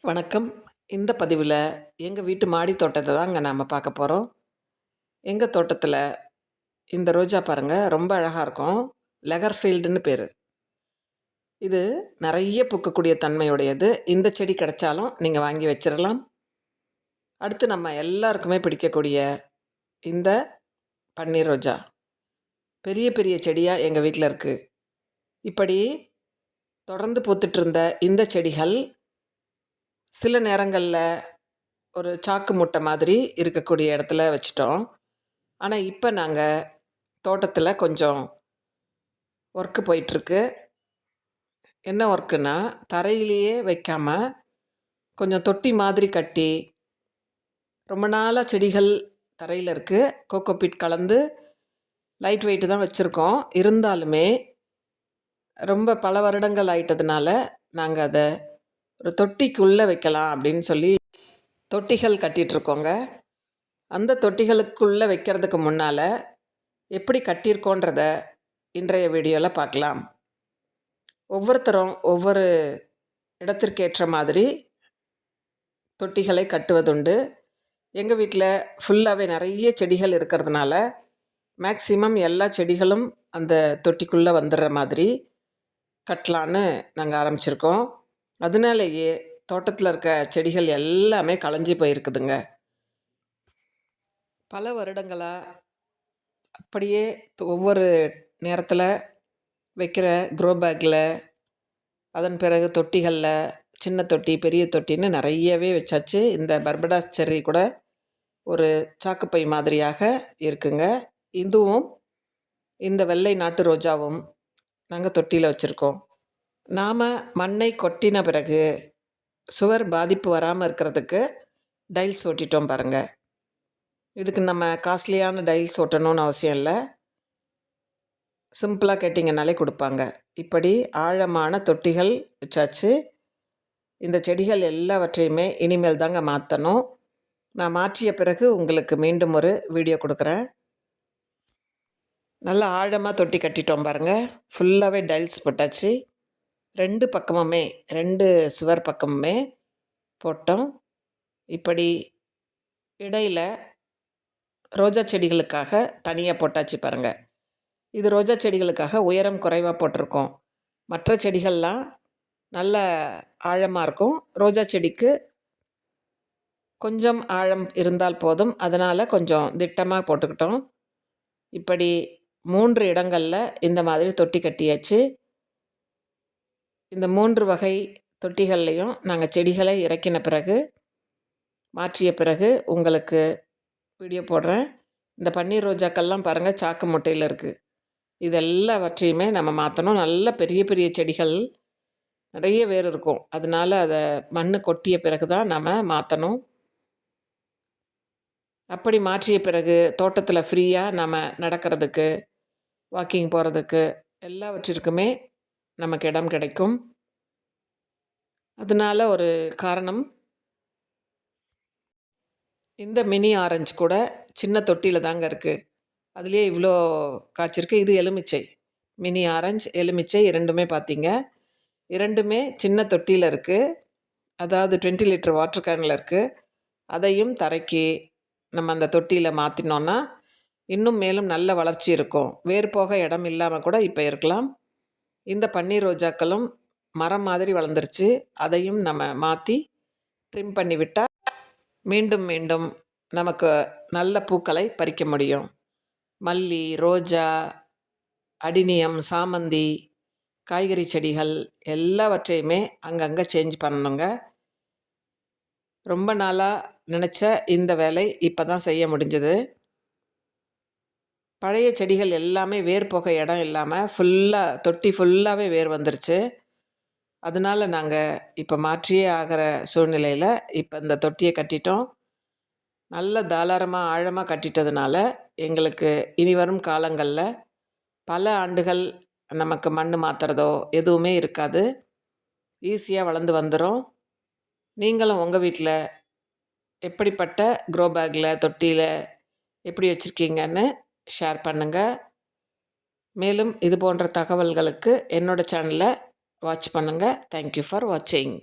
வணக்கம். இந்த பதிவில் எங்கள் வீட்டு மாடி தோட்டத்தை தாங்க நாம் பார்க்க போகிறோம். எங்கள் தோட்டத்தில் இந்த ரோஜா பாருங்கள், ரொம்ப அழகாக இருக்கும். லெகர்ஃபீல்டுன்னு பேர். இது நிறைய பூக்கக்கூடிய தன்மையுடையது. இந்த செடி கிடைச்சாலும் நீங்கள் வாங்கி வச்சிடலாம். அடுத்து நம்ம எல்லாருக்குமே பிடிக்கக்கூடிய இந்த பன்னீர் ரோஜா பெரிய பெரிய செடியாக எங்கள் வீட்டில் இருக்குது. இப்படி தொடர்ந்து பூத்துட்டு இருந்த இந்த செடிகள் சில நேரங்களில் ஒரு சாக்கு மூட்டை மாதிரி இருக்கக்கூடிய இடத்துல வச்சிட்டோம். ஆனால் இப்போ நாங்கள் தோட்டத்தில் கொஞ்சம் ஒர்க்கு போயிட்டுருக்கு. என்ன ஒர்க்குன்னா, தரையிலேயே வைக்காமல் கொஞ்சம் தொட்டி மாதிரி கட்டி, ரொம்ப நாளாக செடிகள் தரையில் இருக்குது. கோகோபீட் கலந்து லைட் வெயிட்டு தான் வச்சுருக்கோம். இருந்தாலுமே ரொம்ப பல வருடங்கள் ஆயிட்டதுனால நாங்கள் அதை ஒரு தொட்டிக்குள்ளே வைக்கலாம் அப்படின்னு சொல்லி தொட்டிகள் கட்டிகிட்ருக்கோங்க. அந்த தொட்டிகளுக்குள்ளே வைக்கிறதுக்கு முன்னால் எப்படி கட்டியிருக்கோன்றத இன்றைய வீடியோவில் பார்க்கலாம். ஒவ்வொருத்தரும் ஒவ்வொரு இடத்திற்கேற்ற மாதிரி தொட்டிகளை கட்டுவதுண்டு. எங்கள் வீட்டில் ஃபுல்லாகவே நிறைய செடிகள் இருக்கிறதுனால மேக்சிமம் எல்லா செடிகளும் அந்த தொட்டிக்குள்ளே வந்துடுற மாதிரி கட்டலான்னு நாங்கள் ஆரம்பிச்சிருக்கோம். அதனாலேயே தோட்டத்தில் இருக்க செடிகள் எல்லாமே களைஞ்சி போயிருக்குதுங்க. பல வருடங்களாக அப்படியே ஒவ்வொரு நேரத்தில் வைக்கிற க்ரோ பேக்கில், அதன் பிறகு தொட்டிகளில், சின்ன தொட்டி பெரிய தொட்டின்னு நிறையவே வச்சாச்சு. இந்த பர்படாஸ் செர்ரி கூட ஒரு சாக்குப்பை மாதிரியாக இருக்குங்க. இதுவும் இந்த வெள்ளை நாட்டு ரோஜாவும் நாங்கள் தொட்டியில் வச்சுருக்கோம். நாம் மண்ணை கொட்டின பிறகு சுவர் பாதிப்பு வராமல் இருக்கிறதுக்கு டைல்ஸ் ஒட்டிட்டோம் பாருங்கள். இதுக்கு நம்ம காஸ்ட்லியான டைல்ஸ் ஒட்டணும்னு அவசியம் இல்லை. சிம்பிளாக கேட்டிங்கனாலே கொடுப்பாங்க. இப்படி ஆழமான தொட்டிகள் வச்சாச்சு. இந்த செடிகள் எல்லாவற்றையுமே இனிமேல் தாங்க மாற்றணும். நான் மாற்றிய பிறகு உங்களுக்கு மீண்டும் ஒரு வீடியோ கொடுக்குறேன். நல்லா ஆழமாக தொட்டி கட்டிட்டோம் பாருங்கள். ஃபுல்லாகவே டைல்ஸ் போட்டாச்சு. 2 பக்கமுமே 2 சுவர் பக்கமுமே போட்டோம். இப்படி இடையில் ரோஜா செடிகளுக்காக தனியாக போட்டாச்சு பாருங்கள். இது ரோஜா செடிகளுக்காக உயரம் குறைவாக போட்டிருக்கோம். மற்ற செடிகள்லாம் நல்ல ஆழமாக இருக்கும். ரோஜா செடிக்கு கொஞ்சம் ஆழம் இருந்தால் போதும். அதனால் கொஞ்சம் திட்டமாக போட்டுக்கிட்டோம். இப்படி 3 இடங்களில் இந்த மாதிரி தொட்டி கட்டியாச்சு. இந்த 3 வகை தொட்டிகள்லையும் நாங்கள் செடிகளை இறக்கின பிறகு, மாற்றிய பிறகு உங்களுக்கு வீடியோ போடுறேன். இந்த பன்னீர் ரோஜாக்கள்லாம் பாருங்கள், சாக்கு மூட்டையில் இருக்குது. இதெல்லாவற்றையுமே நம்ம மாற்றணும். நல்ல பெரிய பெரிய செடிகள் நிறைய வேர் இருக்கும். அதனால் அதை மண் கொட்டிய பிறகு தான் நம்ம மாற்றணும். அப்படி மாற்றிய பிறகு தோட்டத்தில் ஃப்ரீயாக நம்ம நடக்கிறதுக்கு, வாக்கிங் போகிறதுக்கு எல்லாவற்றிற்குமே நமக்கு இடம் கிடைக்கும். அதனால் ஒரு காரணம், இந்த மினி ஆரஞ்சு கூட சின்ன தொட்டியில் தாங்க இருக்குது. அதுலேயே இவ்வளோ காய்ச்சிருக்கு. இது எலுமிச்சை. மினி ஆரஞ்சு, எலுமிச்சை இரண்டுமே பார்த்தீங்க, இரண்டுமே சின்ன தொட்டியில் இருக்குது. அதாவது 20 லிட்டர் வாட்டர் கேனில் இருக்குது. அதையும் தரைக்கு நம்ம அந்த தொட்டியில் மாற்றினோன்னா இன்னும் மேலும் நல்ல வளர்ச்சி இருக்கும். வேர் போக இடம் இல்லாமல் கூட இப்போ இருக்கலாம். இந்த பன்னீர் ரோஜாக்களும் மரம் மாதிரி வளர்ந்துருச்சு. அதையும் நம்ம மாற்றி ட்ரிம் பண்ணி விட்டால் மீண்டும் மீண்டும் நமக்கு நல்ல பூக்களை பறிக்க முடியும். மல்லி, ரோஜா, அடினியம், சாமந்தி, காய்கறி செடிகள் எல்லாவற்றையுமே அங்கங்கே சேஞ்ச் பண்ணணுங்க. ரொம்ப நாளாக நினச்ச இந்த வேலை இப்போ தான் செய்ய முடிஞ்சது. பழைய செடிகள் எல்லாமே வேர் போக இடம் இல்லாமல் ஃபுல்லாக தொட்டி ஃபுல்லாகவே வேர் வந்துருச்சு. அதனால் நாங்கள் இப்போ மாற்றியே ஆகிற சூழ்நிலையில் இப்போ இந்த தொட்டியை கட்டிட்டோம். நல்ல தாராளமாக ஆழமாக கட்டிட்டதுனால எங்களுக்கு இனி வரும் காலங்களில் பல ஆண்டுகள் நமக்கு மண் மாற்றுறதோ எதுவுமே இருக்காது. ஈஸியாக வளர்ந்து வந்துடும். நீங்களும் உங்கள் வீட்டில் எப்படிப்பட்ட க்ரோ பேக்கில், தொட்டியில் எப்படி வச்சுருக்கீங்கன்னு ஷேர் பண்ணுங்கள். மேலும் இது போன்ற தகவல்களுக்கு என்னோடய சேனலை வாட்ச் பண்ணுங்கள். தேங்க்யூ ஃபார் வாட்சிங்.